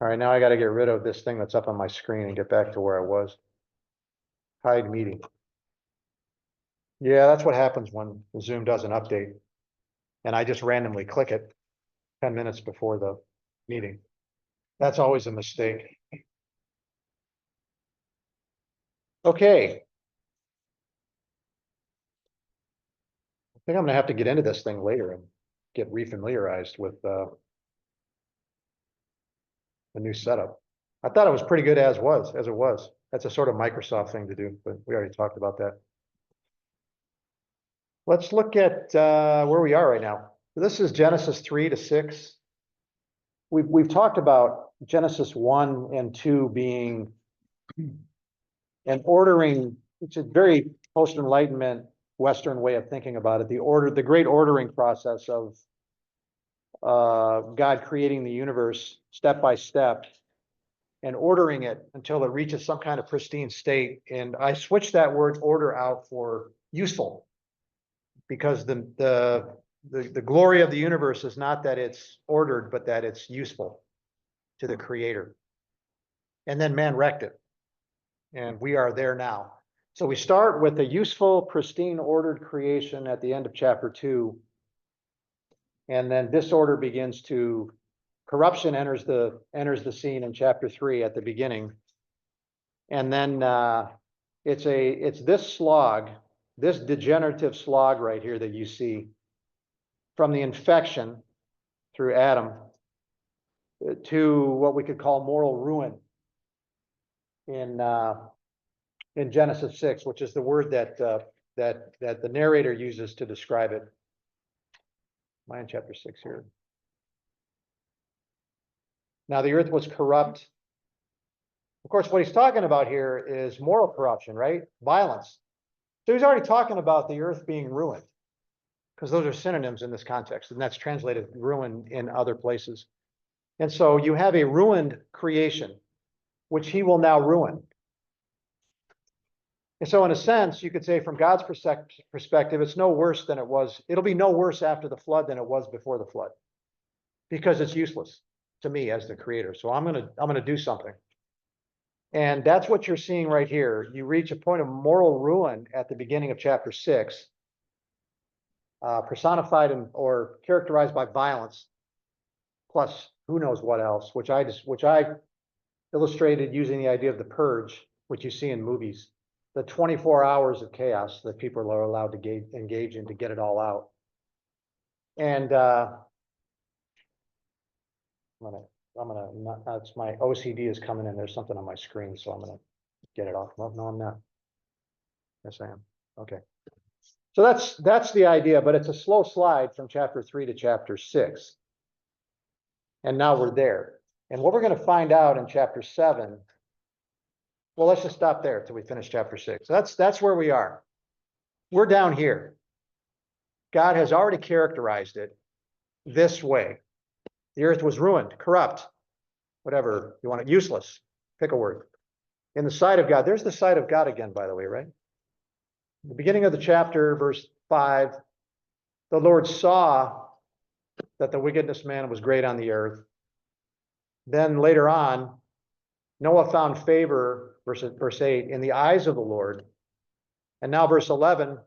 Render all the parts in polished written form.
All right, now I gotta get rid of this thing that's up on my screen and get back to where I was. Hide meeting. Yeah, that's what happens when Zoom does an update. And I just randomly click it 10 minutes before the meeting. That's always a mistake. Okay. I think I'm gonna have to get into this thing later and get refamiliarized with the new setup. I thought it was pretty good as it was. That's a sort of Microsoft thing to do, but we already talked about that. Let's look at where we are right now. This is Genesis 3 to 6. We've talked about Genesis 1 and 2 being an ordering, it's a very post-Enlightenment Western way of thinking about it. The great ordering process of God creating the universe step by step and ordering it until it reaches some kind of pristine state. And I switched that word order out for useful, because the glory of the universe is not that it's ordered, but that it's useful to the creator. And then man wrecked it. And we are there now. So we start with a useful, pristine, ordered creation at the end of chapter 2. And then disorder begins to, corruption enters the scene in chapter 3 at the beginning. And then it's this slog, this degenerative slog right here that you see, from the infection through Adam to what we could call moral ruin in Genesis 6, which is the word that the narrator uses to describe it. Am I in chapter 6 here? Now the earth was corrupt. Of course, what he's talking about here is moral corruption, right? Violence. So he's already talking about the earth being ruined, because those are synonyms in this context, and that's translated ruin in other places. And so you have a ruined creation, which he will now ruin. And so in a sense, you could say from God's perspective, it's no worse than it was. It'll be no worse after the flood than it was before the flood, because it's useless to me as the creator. So I'm gonna do something. And that's what you're seeing right here. You reach a point of moral ruin at the beginning of chapter 6, personified or characterized by violence, plus who knows what else, which I illustrated using the idea of the purge, which you see in movies, the 24 hours of chaos that people are allowed to engage in to get it all out. And that's my OCD is coming in. There's something on my screen, so I'm gonna get it off. No, I'm not. Yes, I am. Okay. So that's the idea, but it's a slow slide from chapter 3 to chapter 6. And now we're there. And what we're going to find out in chapter 7, well, let's just stop there till we finish chapter 6. So that's where we are. We're down here. God has already characterized it this way. The earth was ruined, corrupt, whatever you want it, useless. Pick a word. In the sight of God. There's the sight of God again, by the way, right? The beginning of the chapter, verse 5, the Lord saw that the wickedness of man was great on the earth. Then later on, Noah found favor, verse 8, in the eyes of the Lord. And now verse 11,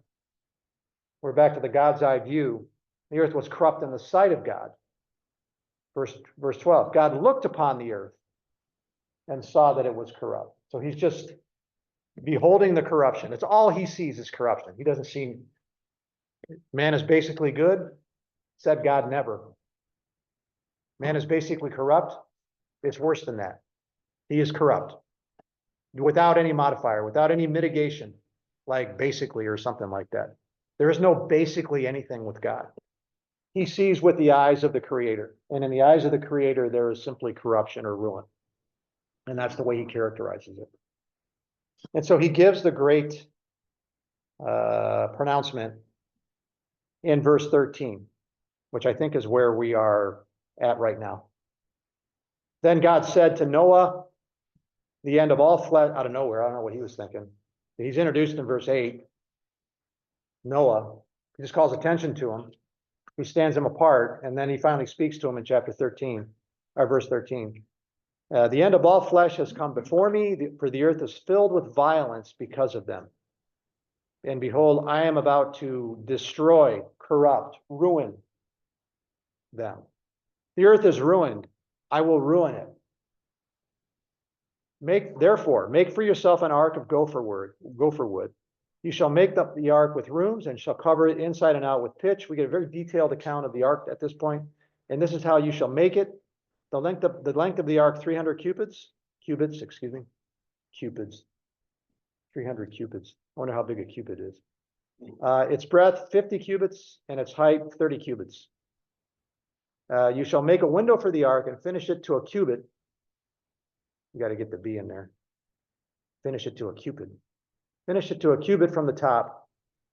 we're back to the God's eye view. The earth was corrupt in the sight of God. Verse 12, God looked upon the earth and saw that it was corrupt. So he's just beholding the corruption. It's all he sees is corruption. He doesn't see man is basically good, said God never. Man is basically corrupt. It's worse than that. He is corrupt without any modifier, without any mitigation, like basically or something like that. There is no basically anything with God. He sees with the eyes of the creator. And in the eyes of the creator, there is simply corruption or ruin. And that's the way he characterizes it. And so he gives the great pronouncement in verse 13, which I think is where we are at right now. Then God said to Noah, the end of all flesh, out of nowhere, I don't know what he was thinking. He's introduced in verse 8, Noah. He just calls attention to him. He stands him apart, and then he finally speaks to him in chapter 13, or verse 13. The end of all flesh has come before me, for the earth is filled with violence because of them. And behold, I am about to destroy, corrupt, ruin them. The earth is ruined. I will ruin it. Therefore, make for yourself an ark of gopher wood. You shall make the ark with rooms and shall cover it inside and out with pitch. We get a very detailed account of the ark at this point. And this is how you shall make it. The length of the ark, 300 cubits. 300 cubits. I wonder how big a cubit is. Its breadth, 50 cubits, and its height, 30 cubits. You shall make a window for the ark and finish it to a cubit. You got to get the B in there. Finish it to a cubit. Finish it to a cubit from the top,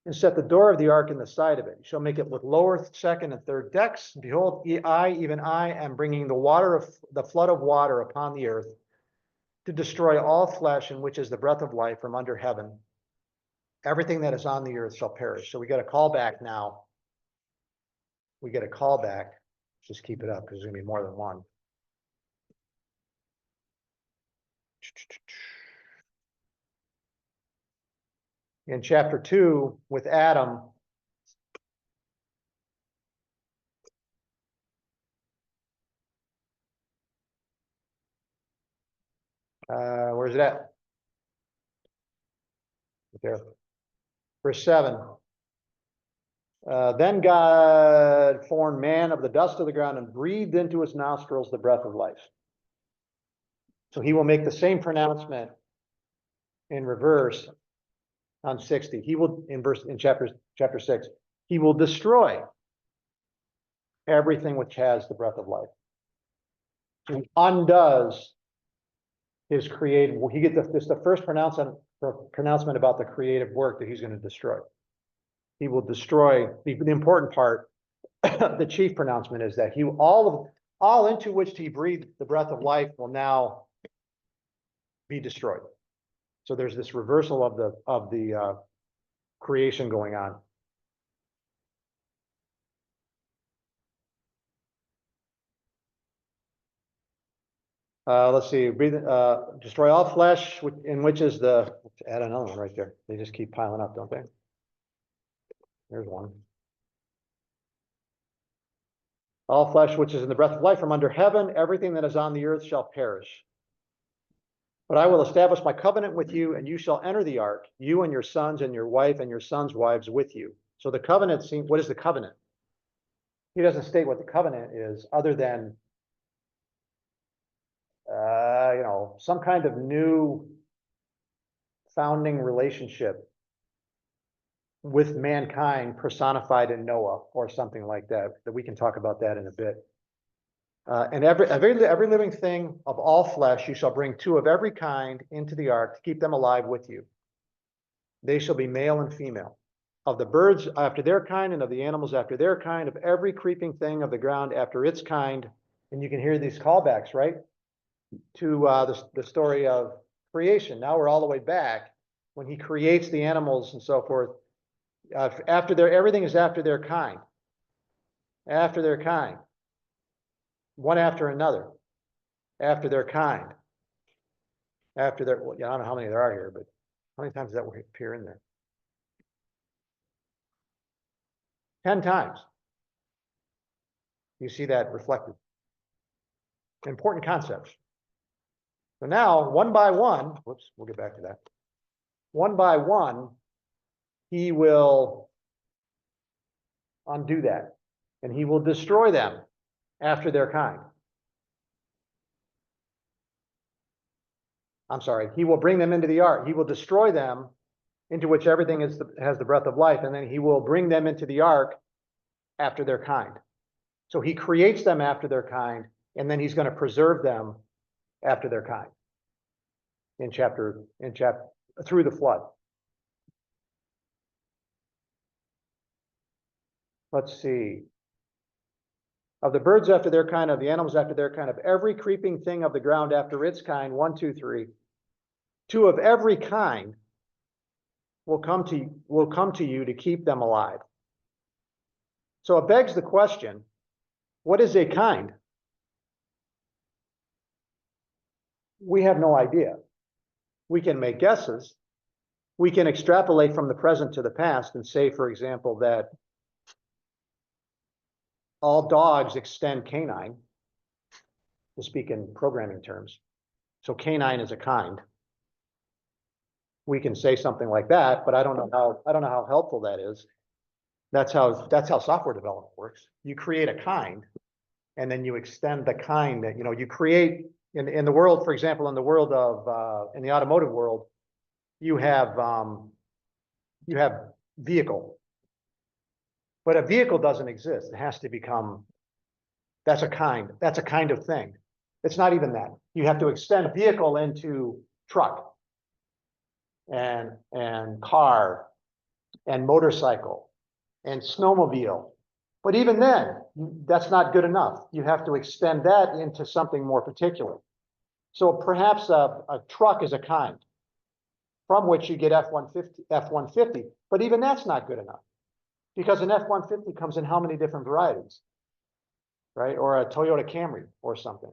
and set the door of the ark in the side of it. You shall make it with lower, second, and third decks. Behold, even I, am bringing the flood of water upon the earth to destroy all flesh, in which is the breath of life from under heaven. Everything that is on the earth shall perish. So we got a call back now. We get a call back. Just keep it up because there's going to be more than one. In chapter 2 with Adam, where's it at? There. Verse 7. Then God formed man of the dust of the ground and breathed into his nostrils the breath of life. So he will make the same pronouncement in reverse on 60. He will, in chapter 6, he will destroy everything which has the breath of life. He undoes his creative. He gets this the first pronouncement about the creative work that he's going to destroy. He will destroy the important part. The chief pronouncement is that all into which he breathed the breath of life will now be destroyed. So there's this reversal of the creation going on. Let's see. Destroy all flesh, in which is the. Let's add another one right there. They just keep piling up, don't they? There's one. All flesh which is in the breath of life from under heaven, everything that is on the earth shall perish. But I will establish my covenant with you, and you shall enter the ark, you and your sons and your wife and your sons' wives with you. So the covenant what is the covenant? He doesn't state what the covenant is, other than some kind of new founding relationship with mankind personified in Noah or something like that we can talk about that in a bit. And every living thing of all flesh, you shall bring 2 of every kind into the ark to keep them alive with you. They shall be male and female. Of the birds after their kind, and of the animals after their kind, of every creeping thing of the ground after its kind. And you can hear these callbacks, right? To the story of creation. Now we're all the way back when he creates the animals and so forth. Everything is after their kind. After their kind. One after another. After their kind. I don't know how many there are here, but how many times does that appear in there? 10 times. You see that reflected. Important concepts. So now, one by one, whoops, we'll get back to that. One by one, he will undo that, and he will destroy them after their kind. I'm sorry, he will bring them into the ark. He will destroy them, into which everything has the breath of life, and then he will bring them into the ark after their kind. So he creates them after their kind, and then he's going to preserve them after their kind in chapter through the flood. Let's see. Of the birds after their kind, of the animals after their kind, of every creeping thing of the ground after its kind, 1, 2, 3. 2 of every kind will come to you to keep them alive. So it begs the question, what is a kind? we have no idea. We can make guesses. We can extrapolate from the present to the past and say, for example, that all dogs extend canine, to speak in programming terms. So canine is a kind. We can say something like that, but I don't know how helpful that is. That's how software development works. You create a kind, and then you extend the kind that, you create in the world, for example, in the world of in the automotive world, you have vehicle. But a vehicle doesn't exist. It has to become, that's a kind of thing. It's not even that. You have to extend vehicle into truck and car and motorcycle and snowmobile. But even then, that's not good enough. You have to extend that into something more particular. So perhaps a truck is a kind from which you get F-150, but even that's not good enough. Because an F-150 comes in how many different varieties, right? Or a Toyota Camry or something.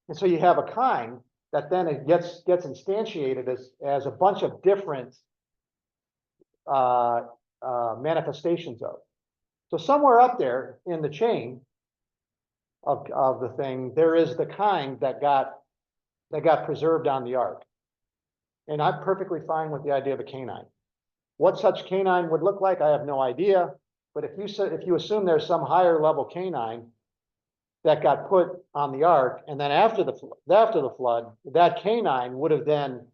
And so you have a kind that then it gets instantiated as a bunch of different manifestations of. So somewhere up there in the chain of the thing, there is the kind that got preserved on the ark. And I'm perfectly fine with the idea of a canine. What such canine would look like, I have no idea. But if you assume there's some higher level canine that got put on the ark, and then after the flood, that canine would have then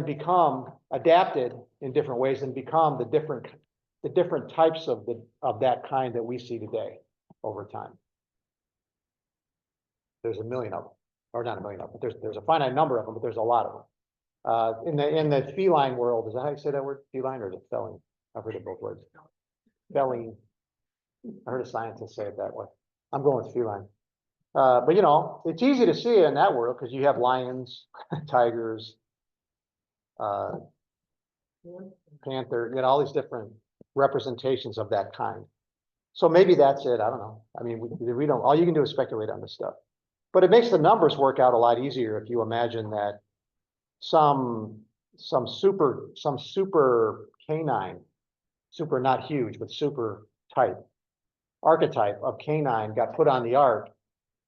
become adapted in different ways and become the different types of that kind that we see today over time. There's a million of them, or not a million of them, but there's a finite number of them, but there's a lot of them. In the feline world, is that how you say that word? Feline or is it feline? I've heard it both words. Feline. I heard a scientist say it that way. I'm going with feline. But it's easy to see in that world because you have lions, tigers, panther, all these different representations of that kind. So maybe that's it. I don't know. I mean, we don't. All you can do is speculate on this stuff. But it makes the numbers work out a lot easier if you imagine that some super canine, super not huge, but super type archetype of canine got put on the ark,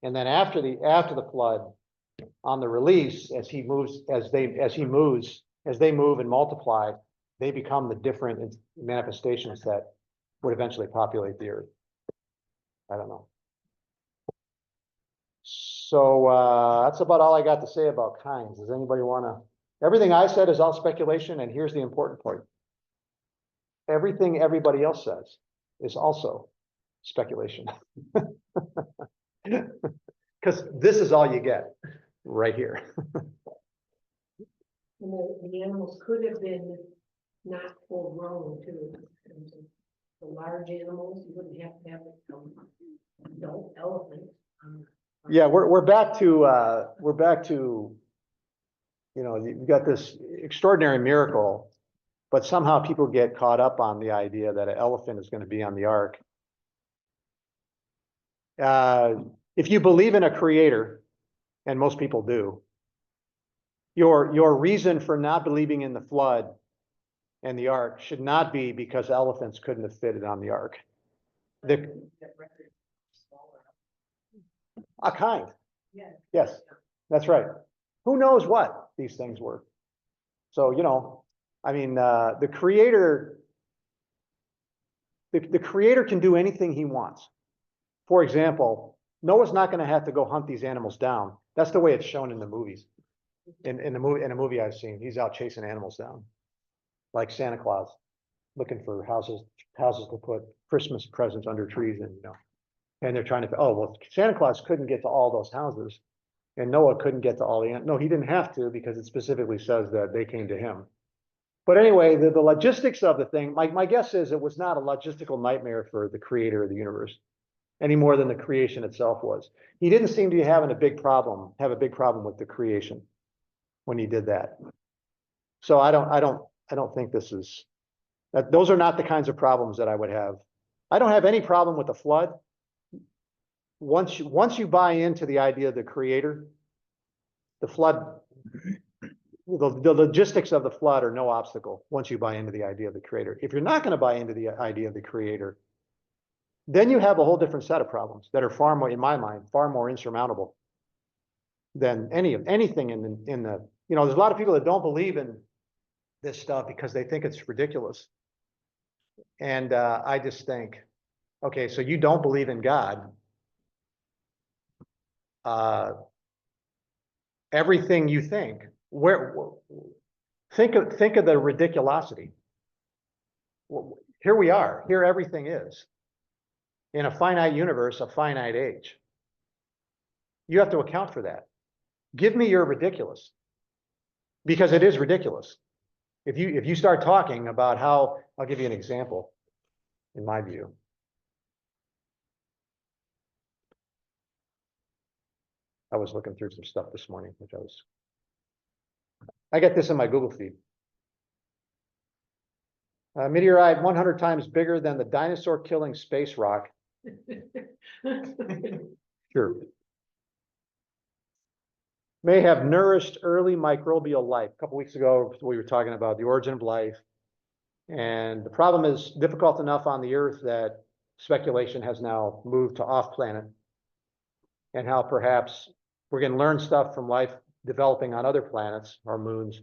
and then after the flood, on the release, as they move and multiply, they become the different manifestations that would eventually populate the earth. I don't know. So that's about all I got to say about kinds. Does anybody want to? Everything I said is all speculation, and here's the important part. Everything everybody else says is also speculation. Because this is all you get right here. And the animals could have been not full grown too. The large animals, you wouldn't have to have adult elephants. Yeah, we're back to you've got this extraordinary miracle, but somehow people get caught up on the idea that an elephant is going to be on the ark. If you believe in a creator, and most people do, your reason for not believing in the flood and the ark should not be because elephants couldn't have fitted on the ark. A kind. Yes, that's right. Who knows what these things were? So, I mean, the creator can do anything he wants. For example, Noah's not going to have to go hunt these animals down. That's the way it's shown in the movies. In a movie I've seen, he's out chasing animals down, like Santa Claus, looking for houses to put Christmas presents under trees in, and they're trying to. Oh well, Santa Claus couldn't get to all those houses, and Noah couldn't get to all the. No, he didn't have to because it specifically says that they came to him. But anyway, the logistics of the thing. My guess is it was not a logistical nightmare for the creator of the universe, any more than the creation itself was. He didn't seem to be having a big problem with the creation when he did that. So I don't think this is that. Those are not the kinds of problems that I would have. I don't have any problem with the flood. Once you buy into the idea of the creator, the flood, the logistics of the flood are no obstacle once you buy into the idea of the creator. If you're not going to buy into the idea of the creator, then you have a whole different set of problems that are far more, in my mind, far more insurmountable than anything in the, there's a lot of people that don't believe in this stuff because they think it's ridiculous. And I just think, okay, so you don't believe in God. Everything you think, think of the ridiculosity. Here we are. Here everything is. In a finite universe, a finite age. You have to account for that. Give me your ridiculous. Because it is ridiculous. If you start talking about how, I'll give you an example, in my view. I was looking through some stuff this morning, I get this in my Google feed. Meteorite 100 times bigger than the dinosaur killing space rock. Sure. May have nourished early microbial life. A couple weeks ago, we were talking about the origin of life. And the problem is difficult enough on the Earth that speculation has now moved to off planet. And how perhaps we're going to learn stuff from life developing on other planets or moons.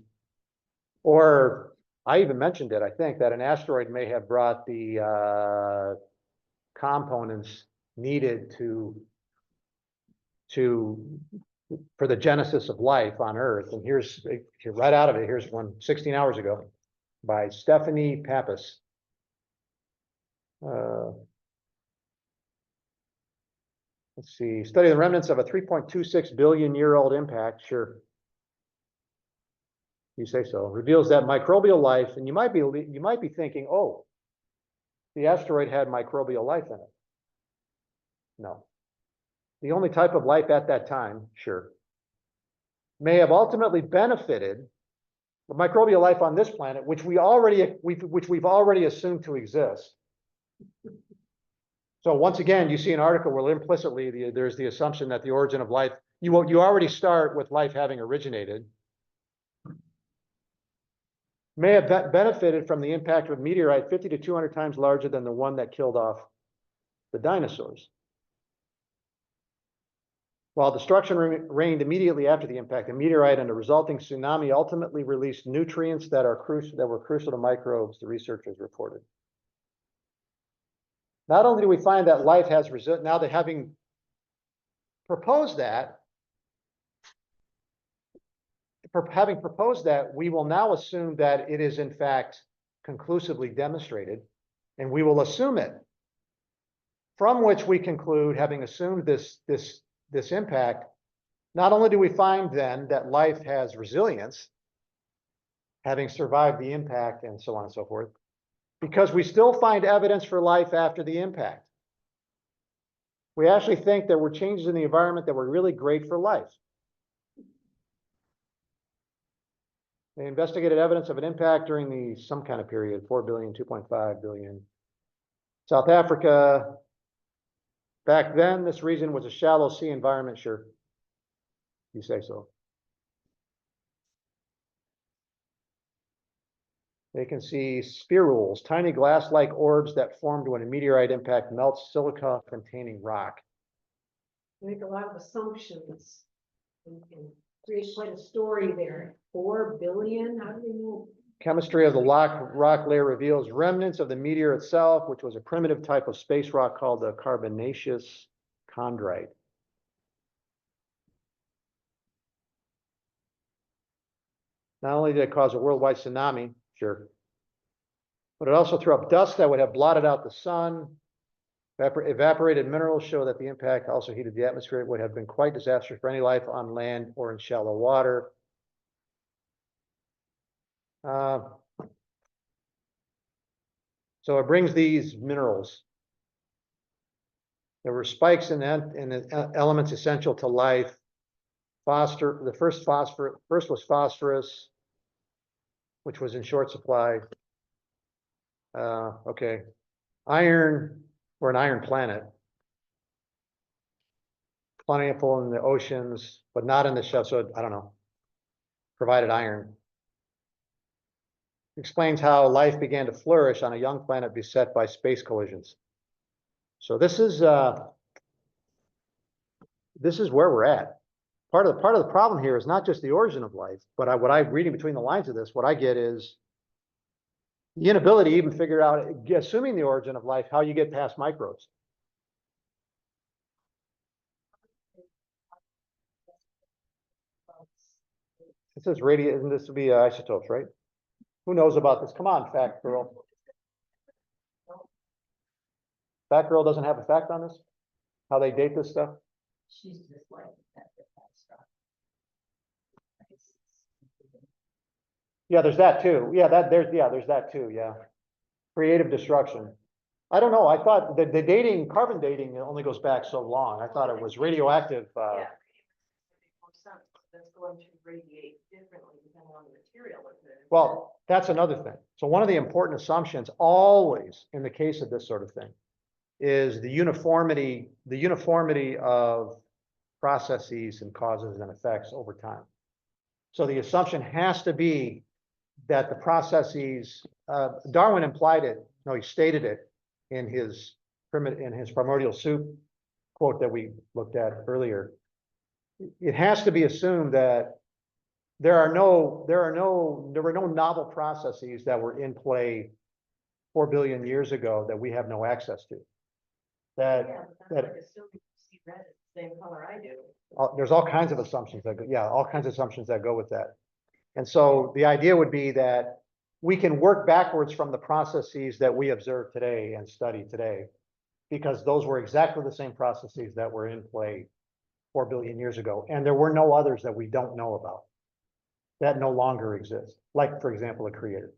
Or I even mentioned it, I think, that an asteroid may have brought the components needed for the genesis of life on Earth. And here's right out of it. Here's one 16 hours ago by Stephanie Pappas. Let's see. Study the remnants of a 3.26 billion year old impact. Sure. You say so. Reveals that microbial life, and you might be thinking, oh, the asteroid had microbial life in it. No. The only type of life at that time, sure, may have ultimately benefited the microbial life on this planet, which we've already assumed to exist. So once again, you see an article where implicitly there's the assumption that the origin of life, you already start with life having originated. May have benefited from the impact of a meteorite 50 to 200 times larger than the one that killed off the dinosaurs. While destruction reigned immediately after the impact, the meteorite and the resulting tsunami ultimately released nutrients that were crucial to microbes, the researchers reported. Not only do we find that life has now that having proposed that, we will now assume that it is in fact conclusively demonstrated, and we will assume it. From which we conclude, having assumed this impact, not only do we find then that life has resilience, having survived the impact and so on and so forth, because we still find evidence for life after the impact. We actually think there were changes in the environment that were really great for life. They investigated evidence of an impact during some kind of period, 4 billion, 2.5 billion. South Africa, back then, this region was a shallow sea environment, sure. You say so. They can see spherules, tiny glass-like orbs that formed when a meteorite impact melts silica-containing rock. Make a lot of assumptions and create quite a story there. 4 billion, how do they know? Chemistry of the rock layer reveals remnants of the meteor itself, which was a primitive type of space rock called the carbonaceous chondrite. Not only did it cause a worldwide tsunami, sure, but it also threw up dust that would have blotted out the sun. Evaporated minerals show that the impact also heated the atmosphere. It would have been quite disastrous for any life on land or in shallow water. So it brings these minerals. There were spikes in the elements essential to life. The first was phosphorus, which was in short supply. Okay. Iron, or an iron planet. plentiful in the oceans, but not in the shelf, so I don't know. Provided iron. Explains how life began to flourish on a young planet beset by space collisions. So this is where we're at. Part of the problem here is not just the origin of life, but what I'm reading between the lines of this, what I get is the inability to even figure out, assuming the origin of life, how you get past microbes. It says and this would be isotopes, right? Who knows about this? Come on, fact girl. Fact girl doesn't have a fact on this? How they date this stuff? She's just like that stuff. Yeah, there's that too. Yeah, there's that too. Yeah. Creative destruction. I don't know. I thought the dating, carbon dating only goes back so long. I thought it was radioactive. Yeah. That's going to radiate differently depending on the material. Well, that's another thing. So one of the important assumptions always in the case of this sort of thing is the uniformity of processes and causes and effects over time. So the assumption has to be that the processes, Darwin implied it, no, he stated it in his primordial soup quote that we looked at earlier. It has to be assumed that there were no novel processes that were in play 4 billion years ago that we have no access to. Same color I do. There's all kinds of assumptions that go, all kinds of assumptions that go with that. And so the idea would be that we can work backwards from the processes that we observe today and study today, because those were exactly the same processes that were in play 4 billion years ago. And there were no others that we don't know about that no longer exist. Like, for example, a creator,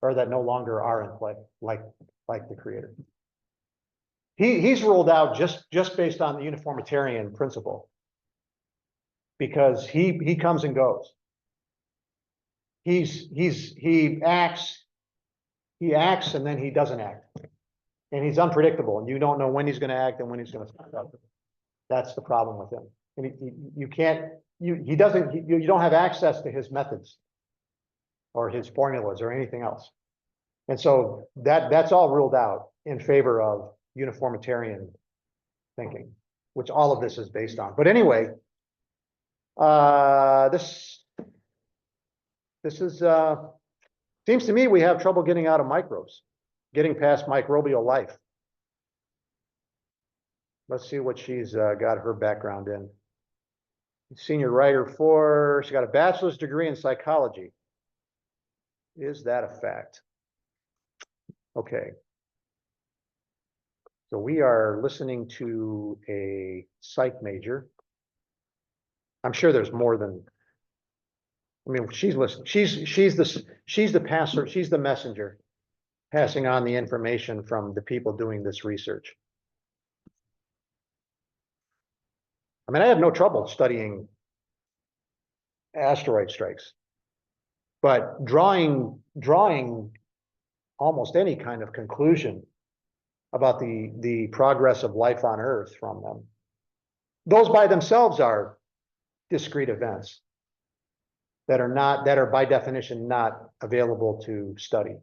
or that no longer are in play, like the creator. He's ruled out just based on the uniformitarian principle, because he comes and goes. He acts and then he doesn't act, and he's unpredictable, and you don't know when he's going to act and when he's going to stop. That's the problem with him. And you don't have access to his methods or his formulas or anything else. And so that's all ruled out in favor of uniformitarian thinking, which all of this is based on. But anyway, this is seems to me we have trouble getting out of microbes, getting past microbial life. Let's see what she's got her background in. Senior writer for, she got a bachelor's degree in psychology. Is that a fact? Okay. So we are listening to a psych major. I'm sure there's more than, I mean, she's listening. She's the passer, she's the messenger, passing on the information from the people doing this research. I mean, I have no trouble studying asteroid strikes, but drawing almost any kind of conclusion about the progress of life on Earth from them, those by themselves are discrete events that are by definition not available to study.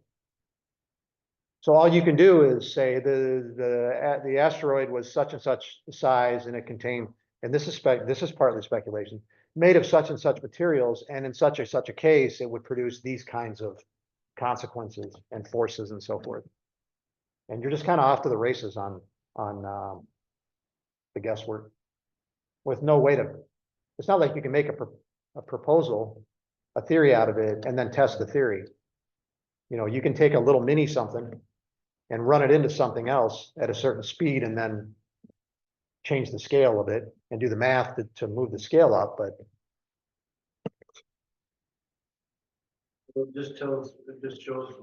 So all you can do is say the asteroid was such and such size, and it contained, and this is partly speculation, made of such and such materials, and in such a case, it would produce these kinds of consequences and forces and so forth. And you're just kind of off to the races on the guesswork, with no way to. It's not like you can make a proposal, a theory out of it, and then test the theory. You know, you can take a little mini something and run it into something else at a certain speed, and then change the scale of it and do the math to move the scale up, but it just shows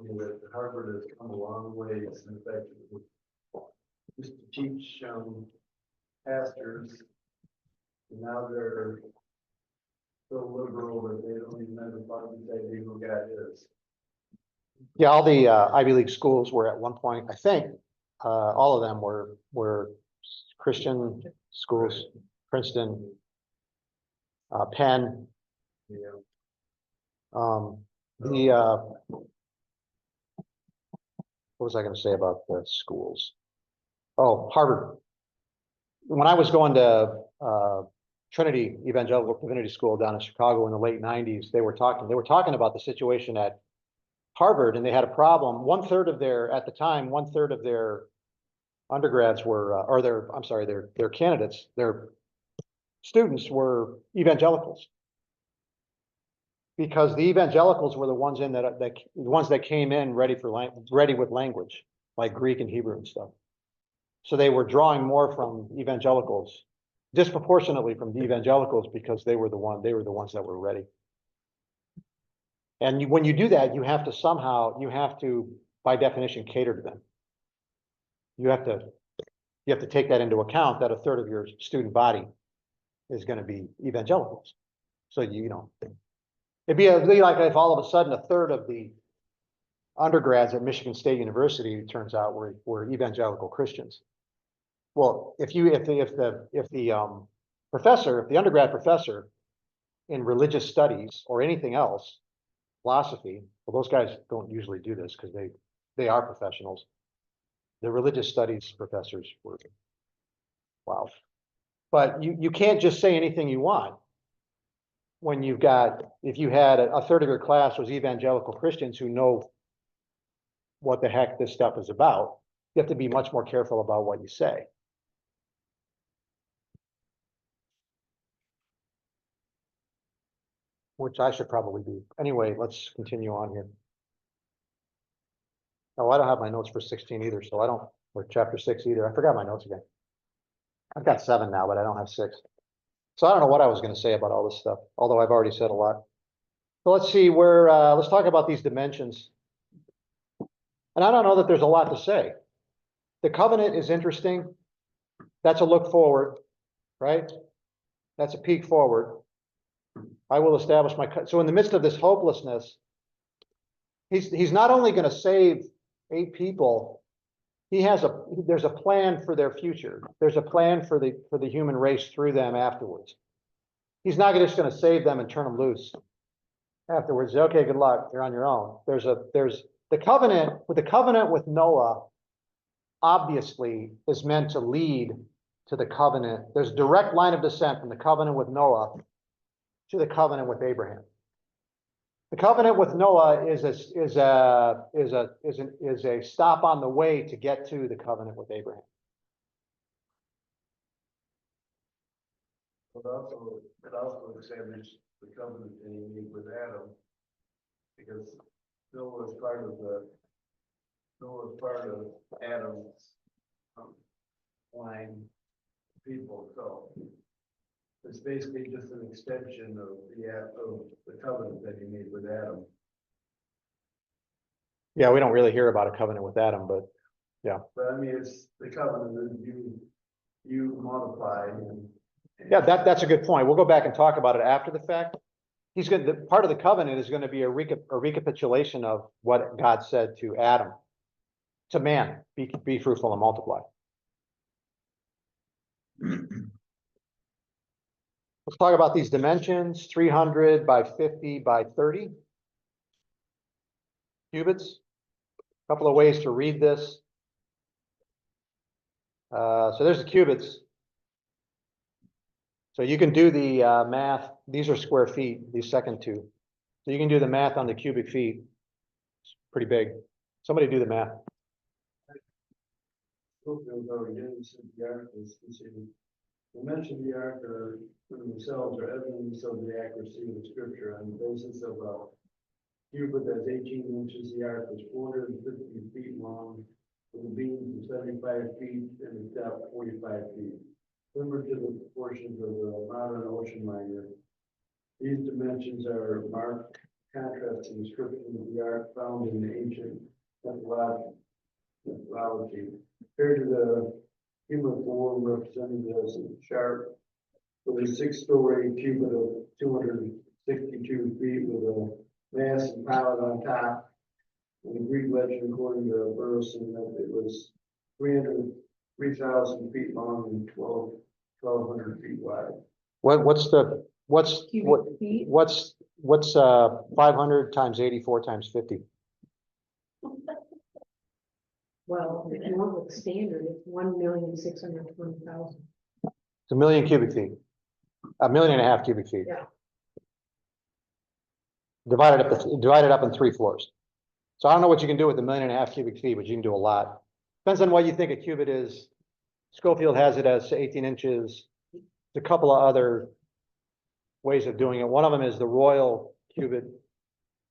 me that Harvard has come a long way in fact used to teach pastors, and now they're so liberal that they don't even have a fucking idea who God is. yeah, all the Ivy League schools were at one point, I think, all of them were Christian schools, Princeton, Penn, Yeah. what was I gonna say about the schools? Oh, Harvard. When I was going to, Trinity Evangelical Divinity School down in Chicago in the late nineties, they were talking about the situation at Harvard, and they had a problem. At the time, 1/3 of their undergrads were, their candidates, their students were evangelicals. Because the evangelicals were the ones the ones that came in ready with language, like Greek and Hebrew and stuff. So they were drawing more from evangelicals, disproportionately from the evangelicals, because they were the ones that were ready. And when you do that, you have to, by definition, cater to them. You have to take that into account, that 1/3 of your student body is going to be evangelicals. So it'd be like if all of a sudden 1/3 of the undergrads at Michigan State University, it turns out, were evangelical Christians. Well, if the undergrad professor in religious studies or anything else, philosophy, well, those guys don't usually do this because they are professionals. The religious studies professors were, wow. But you can't just say anything you want. When if you had a 1/3 of your class was evangelical Christians who know what the heck this stuff is about, you have to be much more careful about what you say. Which I should probably be. Anyway, let's continue on here. Oh, I don't have my notes for 16 either, so or chapter 6 either. I forgot my notes again. I've got 7 now, but I don't have 6. So I don't know what I was going to say about all this stuff, although I've already said a lot. So let's see let's talk about these dimensions. And I don't know that there's a lot to say. The covenant is interesting. That's a look forward, right? That's a peek forward. I will establish so in the midst of this hopelessness, he's not only going to save 8 people, there's a plan for their future. There's a plan for the human race through them afterwards. He's not just going to save them and turn them loose afterwards. Okay, good luck. You're on your own. There's the covenant with Noah obviously is meant to lead to the covenant. There's a direct line of descent from the covenant with Noah to the covenant with Abraham. The covenant with Noah is a stop on the way to get to the covenant with Abraham. But it also established the covenant that he made with Adam, because Noah was part of Adam's line people, so it's basically just an extension of the covenant that he made with Adam. Yeah, we don't really hear about a covenant with Adam, but But I mean, it's the covenant that you modify and. yeah, that's a good point. We'll go back and talk about it after the fact. Part of the covenant is going to be a recapitulation of what God said to Adam, to man, be fruitful and multiply. Let's talk about these dimensions, 300 by 50 by 30 cubits. A couple of ways to read this. So there's the cubits. So you can do the math. These are square feet, these second two. So you can do the math on the cubic feet. It's pretty big. Somebody do the math. The mention of the ark are themselves are evidence of the accuracy of the scripture on the basis of a cubit that's 18 inches. The ark was 450 feet long, with the beams of 75 feet and the depth 45 feet. Similar to the proportions of the modern ocean liner. These dimensions are marked contrast to the description of the ark found in the ancient methodology. Compared to the human form represented as a sharp with a 6-story cubit of 262 feet with a massive pallet on top. And the Greek legend, according to Burleson, that it was 300 3,000 feet long and 1,200 feet wide. What's 500 times 84 times 50? Well, if you went with the standard, it's 1,620,000. It's a million cubic feet, 1.5 million cubic feet. Yeah. Divided up in 3 floors. So I don't know what you can do with 1.5 million cubic feet, but you can do a lot. Depends on what you think a cubit is. Schofield has it as 18 inches. There's a couple of other ways of doing it. One of them is the Royal cubit,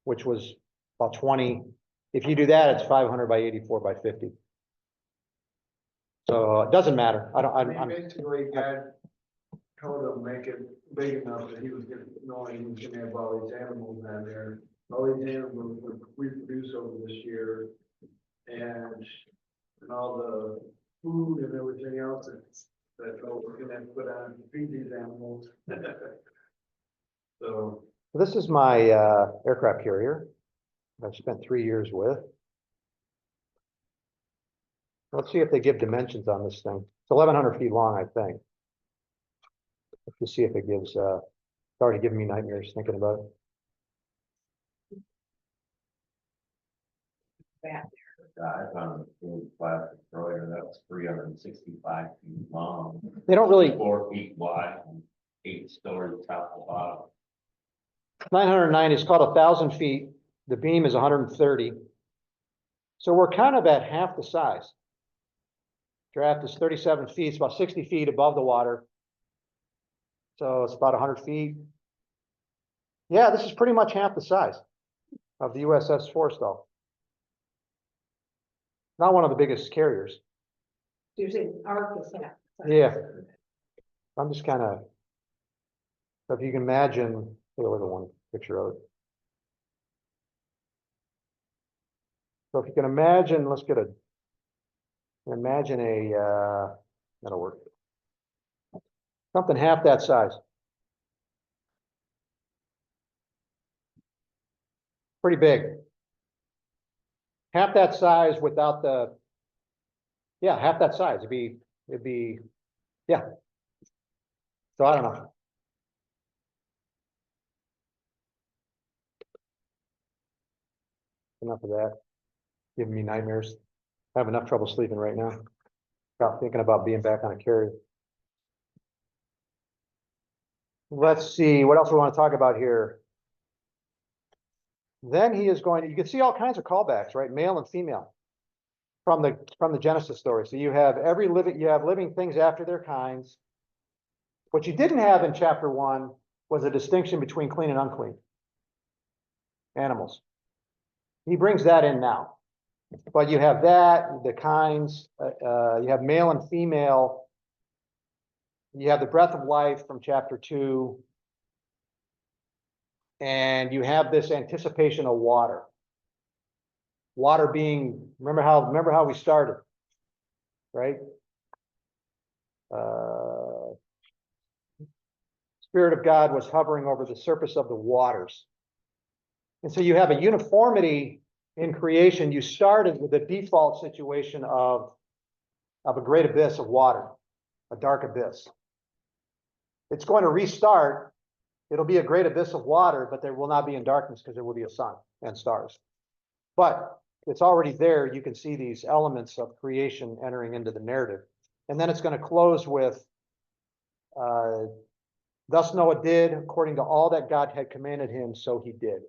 which was about 20. If you do that, it's 500 by 84 by 50. So it doesn't matter. I mean, basically, God told him make it big enough that he was gonna, knowing he was gonna have all these animals down there. All these animals would reproduce over this year. And all the food and everything else that we're gonna have to put on to feed these animals. So, This is my aircraft carrier. I've spent 3 years with. Let's see if they give dimensions on this thing. It's 1,100 feet long, I think. Let's see if it gives, it's already giving me nightmares thinking about it. That. I found a full plastic broiler that was 365 feet long, They don't really, 4 feet wide, and 8 stories top to bottom. 909 is called 1,000 feet. The beam is 130. So we're kind of at half the size. Draft is 37 feet, it's about 60 feet above the water. So it's about 100 feet. Yeah, this is pretty much half the size of the USS Forrestal. Not one of the biggest carriers. So you're saying arc is that? Yeah. I'm just kind of, if you can imagine, take a look at one picture of it. So if you can imagine, let's get imagine that'll work. Something half that size. Pretty big. Half that size without the, yeah, half that size. It'd be, yeah. So I don't know. Enough of that. Giving me nightmares. I have enough trouble sleeping right now. About thinking about being back on a carrier. Let's see, what else we want to talk about here? Then he is going to, you can see all kinds of callbacks, right? Male and female from the Genesis story. So you have living things after their kinds. What you didn't have in chapter 1 was a distinction between clean and unclean animals. He brings that in now. But you have that, the kinds, you have male and female. You have the breath of life from chapter 2. And you have this anticipation of water. Water being, remember how we started, right? Spirit of God was hovering over the surface of the waters. And so you have a uniformity in creation. You started with the default situation of a great abyss of water, a dark abyss. It's going to restart. It'll be a great abyss of water, but there will not be in darkness because there will be a sun and stars. But it's already there. You can see these elements of creation entering into the narrative. And then it's going to close with, thus Noah did, according to all that God had commanded him, so he did.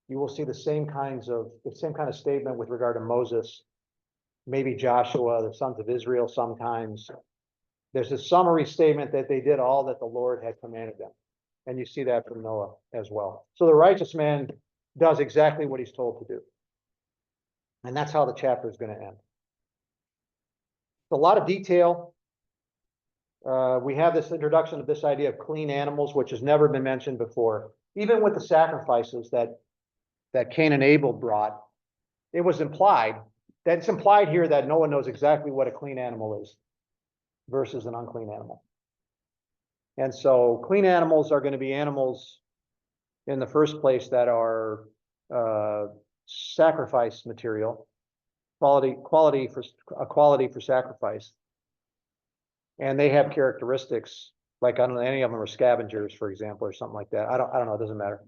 You will see the same kind of statement with regard to Moses, maybe Joshua, the sons of Israel sometimes. There's a summary statement that they did all that the Lord had commanded them. And you see that from Noah as well. So the righteous man does exactly what he's told to do. And that's how the chapter is going to end. A lot of detail. We have this introduction of this idea of clean animals, which has never been mentioned before. Even with the sacrifices that Cain and Abel brought, it was implied that it's implied here that no one knows exactly what a clean animal is versus an unclean animal. And so clean animals are going to be animals in the first place that are sacrifice material, quality for sacrifice. And they have characteristics, like, I don't know, any of them are scavengers, for example, or something like that. I don't know, it doesn't matter.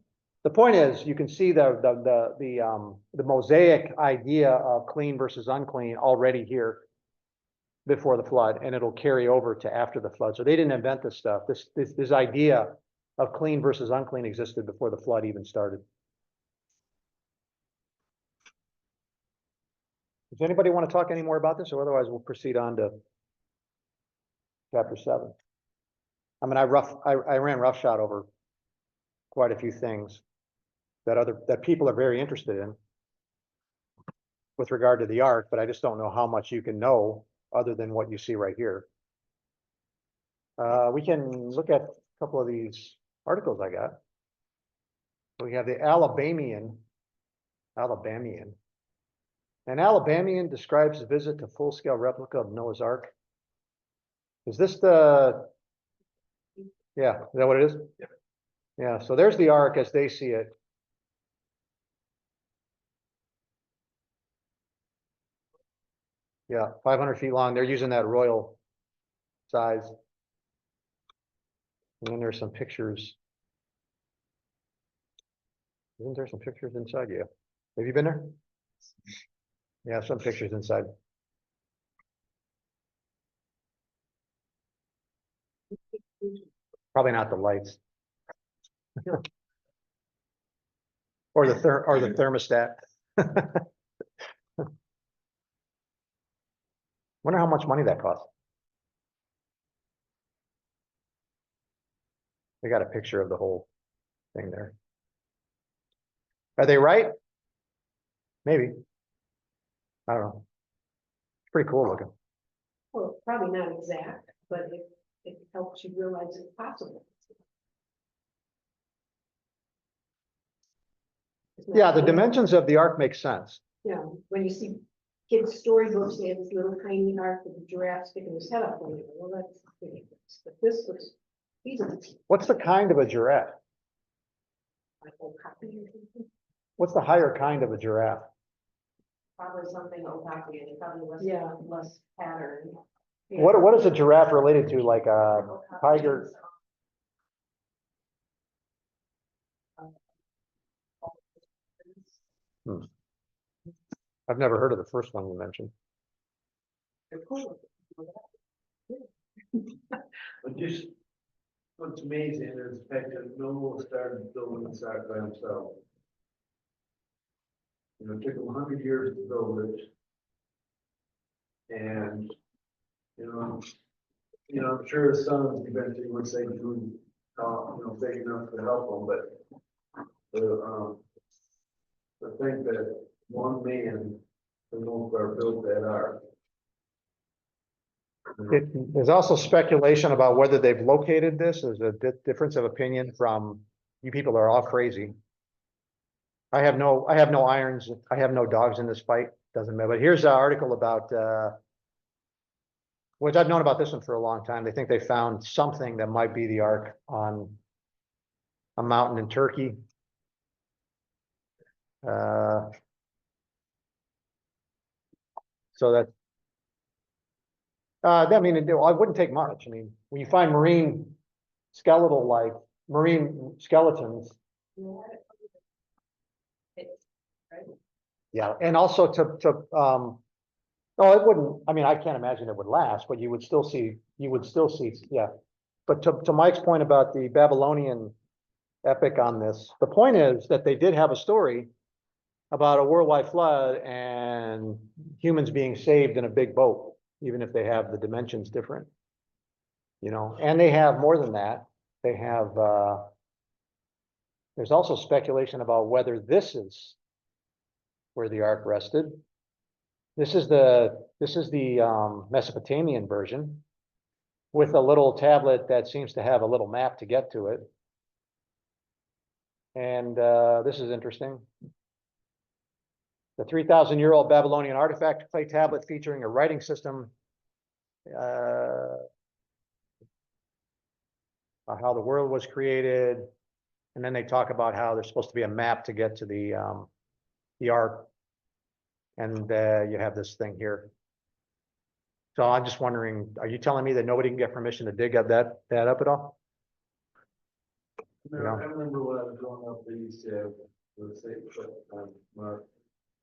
The point is, you can see the mosaic idea of clean versus unclean already here before the flood, and it'll carry over to after the flood. So they didn't invent this stuff. This idea of clean versus unclean existed before the flood even started. Does anybody want to talk any more about this, or otherwise we'll proceed on to chapter 7? I mean, I ran roughshod over quite a few things that people are very interested in with regard to the ark, but I just don't know how much you can know other than what you see right here. We can look at a couple of these articles I got. We have the Alabamian. An Alabamian describes a visit to full-scale replica of Noah's Ark. Is this the? Yeah, is that what it is? Yeah. Yeah, so there's the ark as they see it. Yeah, 500 feet long. They're using that royal size. And then there's some pictures. Isn't there some pictures inside? Yeah. Have you been there? Yeah, some pictures inside. Probably not the lights. Or the thermostat. Wonder how much money that costs. They got a picture of the whole thing there. Are they right? Maybe. I don't know. It's pretty cool looking. Well, probably not exact, but it helps you realize it's possible. It's not Yeah, the like- dimensions of the ark make sense. You know, when you see kids' storybooks, they have this little tiny ark with a giraffe sticking his head up. And you go, well, that's ridiculous. But this looks feasible. What's the kind of a giraffe? Like old copy or something. What's the higher kind of a giraffe? Probably something opaque, and probably less, Yeah. less pattern. What is a giraffe related to? Like a tiger? I've never heard of the first one you mentioned. They're cool. But just, what's amazing is the fact that Noah started building this ark by himself. You know, it took him 100 years to build it. And, I'm sure his sons eventually would say, big enough to help him, but, I think that one man, for the most part, built that ark. There's also speculation about whether they've located this. There's a difference of opinion from you people are all crazy. I have no irons. I have no dogs in this fight. Doesn't matter. But here's an article about, which I've known about this one for a long time. They think they found something that might be the ark on a mountain in Turkey. So that, I mean, it wouldn't take much. I mean, when you find marine skeletons, yeah, and also it wouldn't, I mean, I can't imagine it would last, but you would still see, yeah. But to Mike's point about the Babylonian epic on this, the point is that they did have a story about a worldwide flood and humans being saved in a big boat, even if they have the dimensions different. And they have more than that. They have, there's also speculation about whether this is where the ark rested. This is the Mesopotamian version with a little tablet that seems to have a little map to get to it. And this is interesting. The 3,000-year-old Babylonian artifact clay tablet featuring a writing system, how the world was created, and then they talk about how there's supposed to be a map to get to the ark, and you have this thing here. So I'm just wondering, are you telling me that nobody can get permission to dig up that up at all? I remember when I was growing up, they used to have, let's say,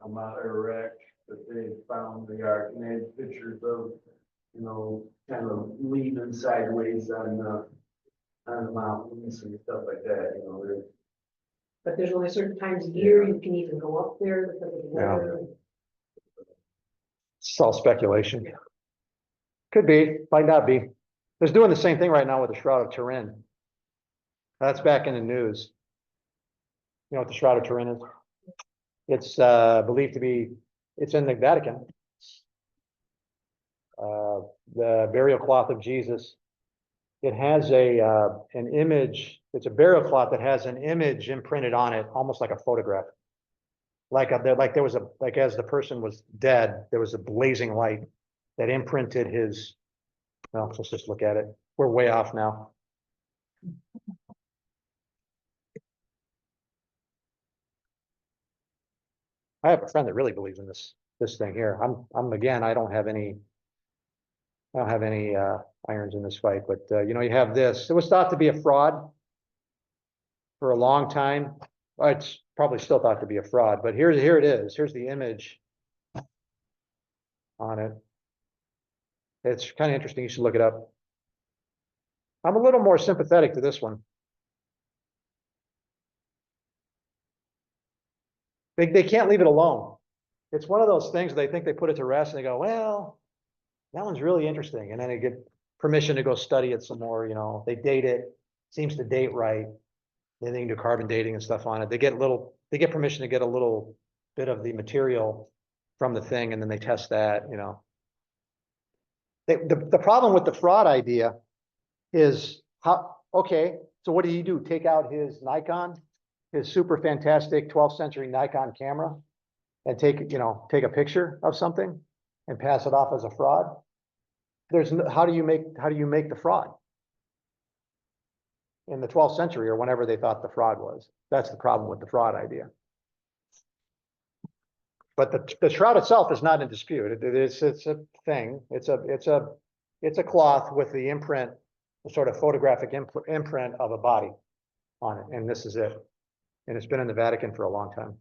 a Mount Iraq, that they found the ark, and they had pictures of, kind of leaning sideways on the mountains and stuff like that, they're. But there's only certain times a year you can even go up there because of the weather. It's all speculation. Could be, might not be. There's doing the same thing right now with the Shroud of Turin. That's back in the news. You know what the Shroud of Turin is? It's believed to be, it's in the Vatican. The burial cloth of Jesus. It has an image, it's a burial cloth that has an image imprinted on it, almost like a photograph. Like there was like as the person was dead, there was a blazing light that imprinted his, well, let's just look at it. We're way off now. I have a friend that really believes in this thing here. I'm again, I don't have any irons in this fight, but you have this. It was thought to be a fraud for a long time. Well, it's probably still thought to be a fraud, but here it is. Here's the image on it. It's kind of interesting. You should look it up. I'm a little more sympathetic to this one. They can't leave it alone. It's one of those things they think they put it to rest and they go, well, that one's really interesting. And then they get permission to go study it some more, they date it, seems to date right. Then they can do carbon dating and stuff on it. They get permission to get a little bit of the material from the thing and then they test that, The problem with the fraud idea is okay, so what do? Take out his Nikon, his super fantastic 12th century Nikon camera and take a picture of something and pass it off as a fraud? How do you make the fraud? In the 12th century or whenever they thought the fraud was. That's the problem with the fraud idea. But the shroud itself is not in dispute. It's a thing. It's a cloth with the imprint, the sort of photographic imprint of a body on it. And this is it. And it's been in the Vatican for a long time.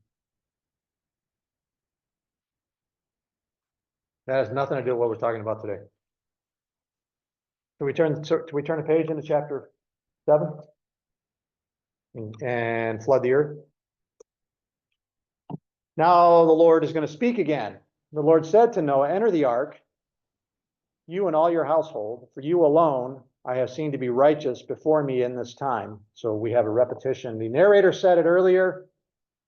That has nothing to do with what we're talking about today. Do we turn the page into chapter 7? And flood the earth? Now the Lord is going to speak again. The Lord said to Noah, enter the ark, you and all your household, for you alone I have seen to be righteous before me in this time. So we have a repetition. The narrator said it earlier,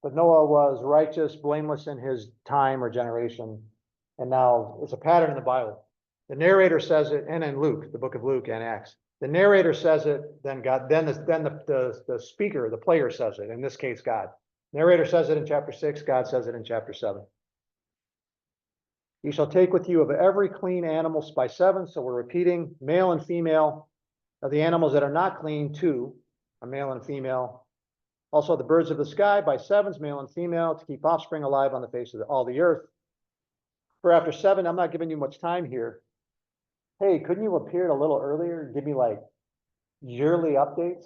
but Noah was righteous, blameless in his time or generation. And now it's a pattern in the Bible. The narrator says it, and in Luke, the book of Luke and Acts. The narrator says it, then the speaker, the player says it, in this case, God. Narrator says it in chapter 6, God says it in chapter 7. You shall take with you of every clean animal by 7, so we're repeating, male and female. Of the animals that are not clean, 2, a male and female. Also the birds of the sky by 7s, male and female, to keep offspring alive on the face of all the earth. For after 7, I'm not giving you much time here. Hey, couldn't you appear a little earlier? Give me like yearly updates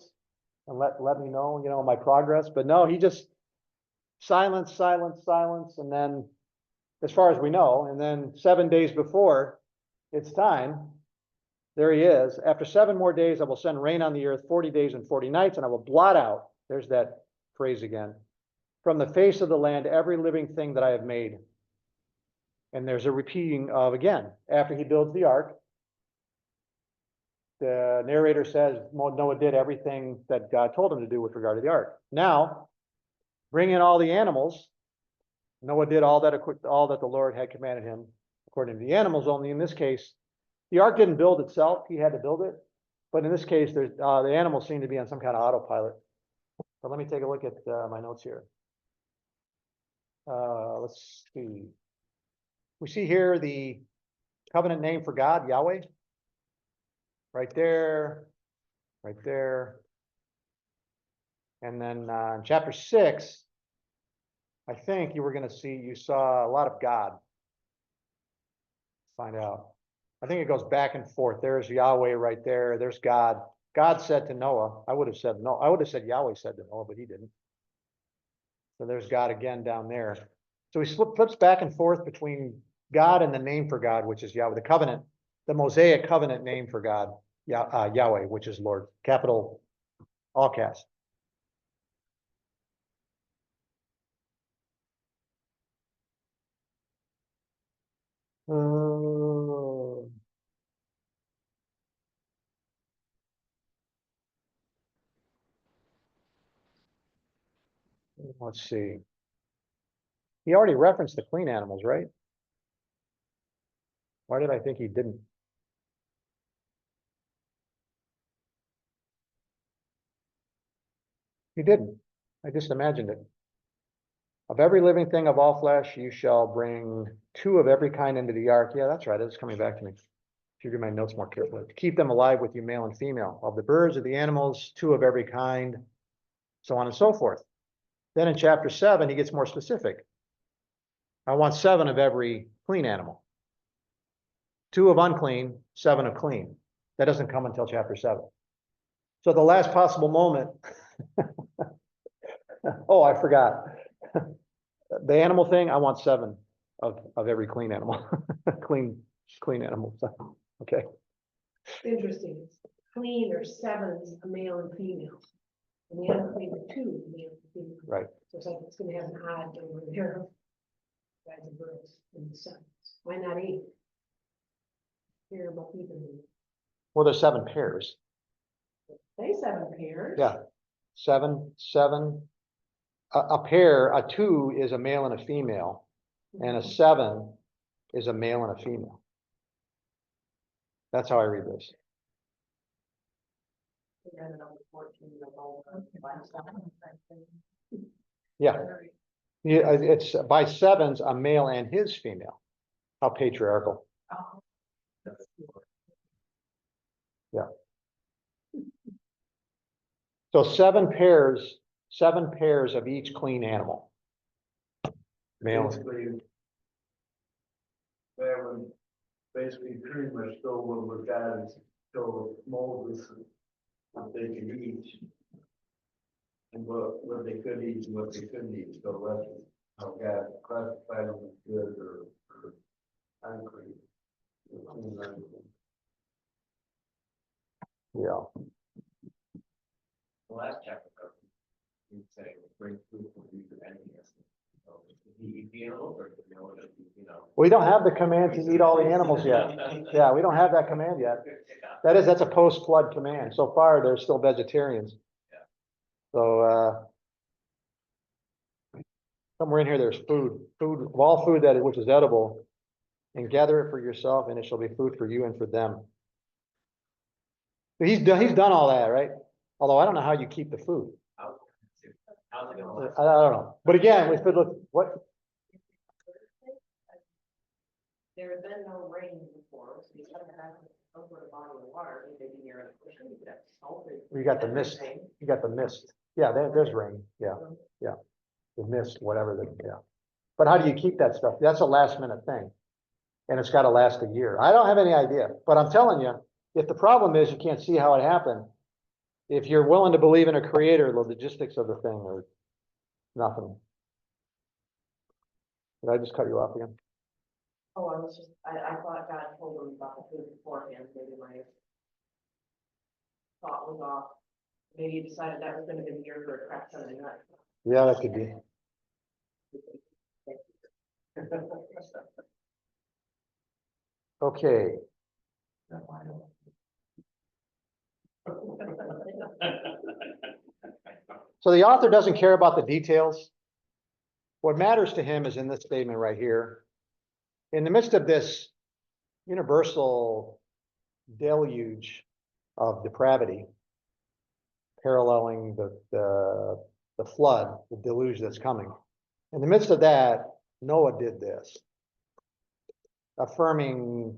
and let me know, my progress. But no, he just silence. And then as far as we know, and then 7 days before it's time, there he is. After 7 more days, I will send rain on the earth 40 days and 40 nights, and I will blot out, there's that phrase again, from the face of the land every living thing that I have made. And there's a repeating of, again, after he builds the ark, the narrator says Noah did everything that God told him to do with regard to the ark. Now, bring in all the animals. Noah did all that the Lord had commanded him according to the animals, only in this case, the ark didn't build itself. He had to build it. But in this case, the animals seem to be on some kind of autopilot. So let me take a look at my notes here. Let's see. We see here the covenant name for God, Yahweh. Right there. And then in chapter 6, I think you saw a lot of God. Find out. I think it goes back and forth. There's Yahweh right there. There's God. God said to Noah, I would have said no, I would have said Yahweh said to Noah, but he didn't. So there's God again down there. So he flips back and forth between God and the name for God, which is Yahweh, the covenant, the Mosaic covenant name for God, Yahweh, which is Lord, capital, all caps. Uh, let's see. He already referenced the clean animals, right? Why did I think he didn't? He didn't. I just imagined it. Of every living thing of all flesh, you shall bring 2 of every kind into the ark. Yeah, that's right. It's coming back to me. If you read my notes more carefully, to keep them alive with you, male and female. Of the birds, of the animals, 2 of every kind, so on and so forth. Then in chapter 7, he gets more specific. I want 7 of every clean animal. 2 of unclean, 7 of clean. That doesn't come until chapter 7. So the last possible moment. Oh, I forgot. The animal thing, I want 7 of every clean animal. clean animal. Okay. Interesting. It's clean or 7's a male and female. And the unclean are 2 male and female. Right. So it's like it's gonna have an odd over there. Guys and girls in the 7s. Why not 8? Here, but even. Well, there's 7 pairs. They 7 pairs. Yeah. 7. A pair, a 2 is a male and a female, and a 7 is a male and a female. That's how I read this. Yeah. Yeah, it's by 7s, a male and his female. How patriarchal. Yeah. So 7 pairs of each clean animal. Male. Basically, that would basically pretty much go what God has told Moses what they could eat. And what they could eat and what they couldn't eat, so that's how God classified them as good or unclean. Yeah. The last chapter, he'd say, bring food from you to enemies. So, he eat the animals or, We don't have the command to eat all the animals yet. Yeah, we don't have that command yet. That's a post-flood command. So far, they're still vegetarians. Yeah. So, somewhere in here, there's food of all food which is edible, and gather it for yourself, and it shall be food for you and for them. He's done all that, right? Although I don't know how you keep the food. How's it gonna I last? don't know. But again, we could look, what, There had been no rain before, so you gotta have some sort of body of water, maybe near a cushion, you could have salted. you got the mist, everything. you got the mist. Yeah, there's rain. Yeah. The mist, whatever yeah. But how do you keep that stuff? That's a last minute thing. And it's gotta last a year. I don't have any idea, but I'm telling you, if the problem is you can't see how it happened, if you're willing to believe in a creator, the logistics of the thing are nothing. Did I just cut you off again? Oh, I thought God told them about the food beforehand, maybe my thought was off. Maybe you decided that was gonna be the year for a crack on the nut. Yeah, that could be. Okay. So the author doesn't care about the details. What matters to him is in this statement right here. In the midst of this universal deluge of depravity, paralleling the flood, the deluge that's coming. In the midst of that, Noah did this, affirming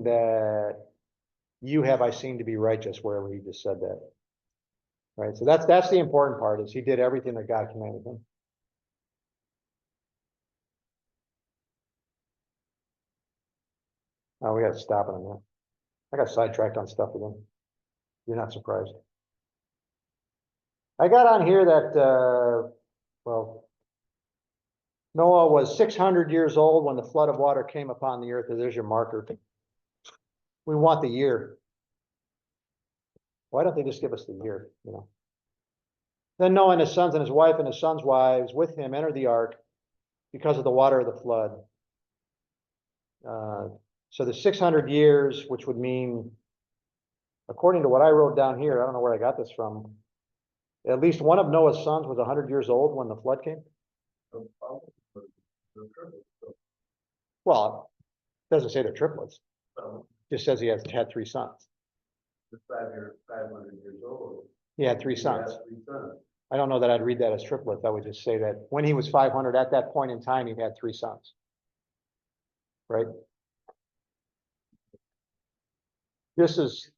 that you have I seen to be righteous, wherever he just said that. Right, so that's the important part, is he did everything that God commanded him. Oh, we gotta stop it on that. I got sidetracked on stuff again. You're not surprised. I got on here that, well, Noah was 600 years old when the flood of water came upon the earth. There's your marker. We want the year. Why don't they just give us the year, you know? Then Noah and his sons and his wife and his sons' wives with him entered the ark because of the water of the flood. So the 600 years, which would mean, according to what I wrote down here, I don't know where I got this from, at least one of Noah's sons was 100 years old when the flood came. Well, it doesn't say they're triplets. Just says he has had 3 sons. The 500 years old. He had 3 He sons. has 3 sons. I don't know that I'd read that as triplets. I would just say that when he was 500, at that point in time, he had 3 sons. Right? This is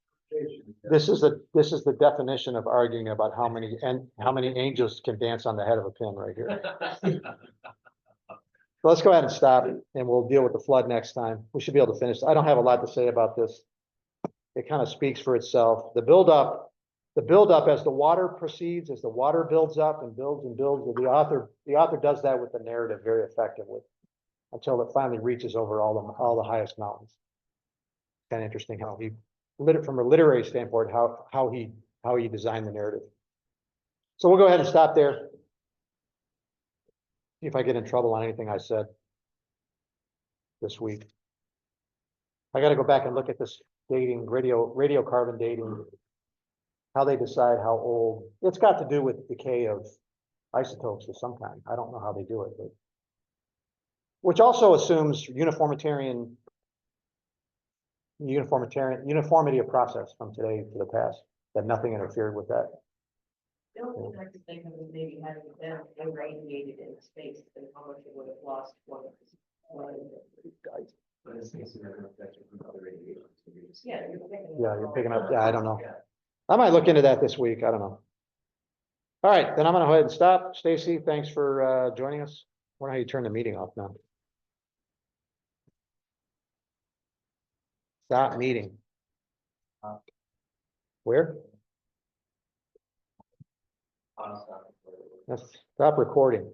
the definition of arguing about how many angels can dance on the head of a pin right here. So let's go ahead and stop and we'll deal with the flood next time. We should be able to finish. I don't have a lot to say about this. It kind of speaks for itself. The buildup as the water proceeds, as the water builds up and builds, the author does that with the narrative very effectively until it finally reaches over all the highest mountains. Kind of interesting how he from a literary standpoint, how he designed the narrative. So we'll go ahead and stop there. See if I get in trouble on anything I said this week. I got to go back and look at this dating, radiocarbon dating, how they decide how old. It's got to do with decay of isotopes of some kind. I don't know how they do it, but which also assumes uniformity of process from today to the past, that nothing interfered with that. The only thing I could think of is maybe having them irradiated in space and how much it would have lost one. But in space, you never affect it from other radiation. So you're just- Yeah, you're picking. Yeah, you're picking up, yeah, I don't know. Yeah. I might look into that this week. I don't know. All right, then I'm gonna go ahead and stop. Stacy, thanks for joining us. I wonder how you turn the meeting off now. Stop meeting. Where? I'll stop it for you. Let's stop recording.